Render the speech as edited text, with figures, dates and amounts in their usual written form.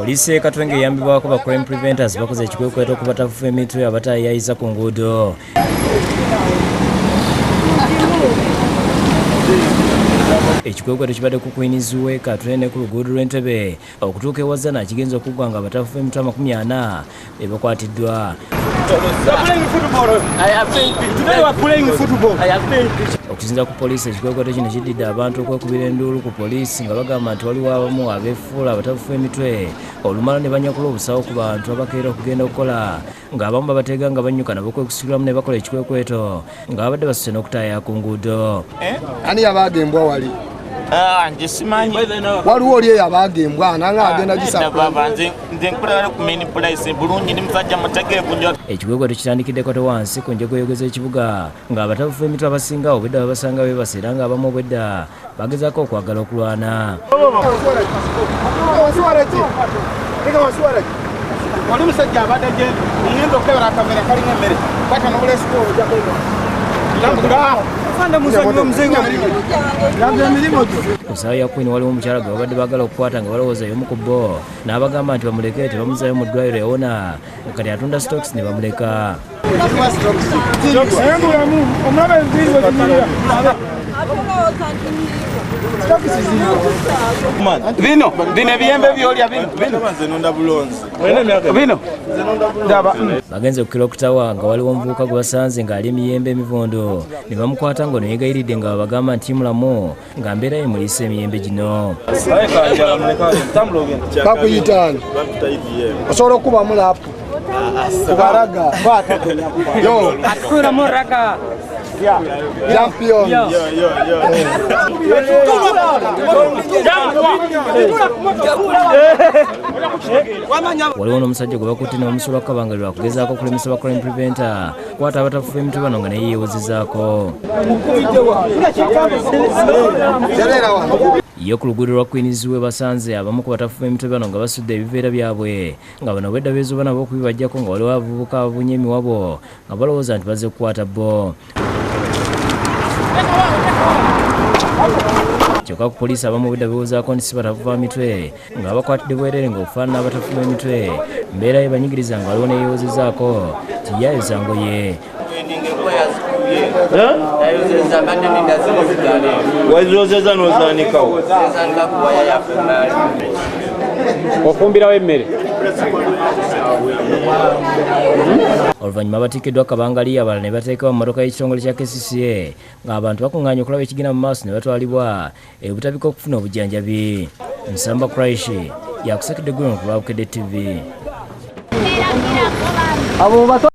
Poliisi e Katwenge eyambibwako ba crime preventers bakoze ekikwekweto ku batafufu emitwe abatayayiza ku nguudo. Ekikwekweto kibadde ku Queens Way Katwenge ku luguudo lw'Entebbe okutuuka ewazana kigenza okuggwa nga batafufu emitwe 40 bakwatiddwa. Okusinza ku poliisi ekikwekweto kino kiddidde abantu okwekubira enduulu ku poliisi nga bagamba nti waliwo abamu abeefuula abatafufu emitwe olumala ne banyakula obusawo ku bantu abakeera okugenda okukola ng'abamu babateega nga bannyuka nabo kwekusuliramu ne bakola ekikwekweto nga babadde basuse n'okutaaya ku nguudo. Ani yabaaga embwa wali? Nje simanyi. Waliwo oli eyabaaga embwa nanga agenda gisakula. Nze nkulaba ku main place bulungi ni musajja mutegeevu nnyo. Ekikwekweto kitandikidde kote wansi ku njegoyogeza ekibuga ng'abatafufu emitwe abasinga obwedda babasanga beebase era ng'abamu obwedda bagezaako okwagala okulwana. Wali musajja abadde gye ngenda okebera akamera kalinga emmere kwata n'obuleesi bwo ojja ku ssaawa ya Queen waliwo omukyala gwe babadde baagala okukwata nga balowooza y'omu ku bo n'abagamba nti bamuleke tebamuzaayo mu ddwaliro ewona kati atunda stocks ne bamuleka. Bino ebiyembe byolya bino bagenze ku Kirokutawa nga waliwo omuvubuka gwe basanze ng'ali emiyembe emivondo ne bamukwata nga neyegayiridde nga babagamba nti mulamu nga mbeera ye muliisa emiyembe gino. bakuyitaani osobola okubamu laapu kubaraga atukuramu raga champion waliwo n'omusajja gwe bakutte n'omusulwa kabangalirwa kugezaako okulemesa ba crime preventer kwata abatafufu emitwe bano nga naye yeewozezaako. Yo ku luguudo lwa Queens we basanze abamu ku batafufu emitwe bano nga basudde ebiveera byabwe nga bano bwedda beezuba nabo okubibajjako nga waliwo abavubuka ababunya emiwabo nga balowooza nti bazze kukwata bo. Kyokka ku poliisi abamu bwedda beewozaako nti si batafufu ba mitwe nga bakwatidde bwereere ng'okufaanana abatafufu b'emitwe mbeera ye banyigiriza nga waliwo neyeewozezaako ti yayoza ngoye. wazozeza n'ozanikawo ofumbirawo emmere. Oluvannyuma batikiddwa kabangali abalala ne bateekebwa mu mmotoka y'ekitongole kya KCCA ng'abantu bakuŋŋaanya okulaba ekigenda mu maaso ne batwalibwa e Butabika okufuna obujjanjabi. Nsamba Crash yakusekedde gwe ku Bukedde TV.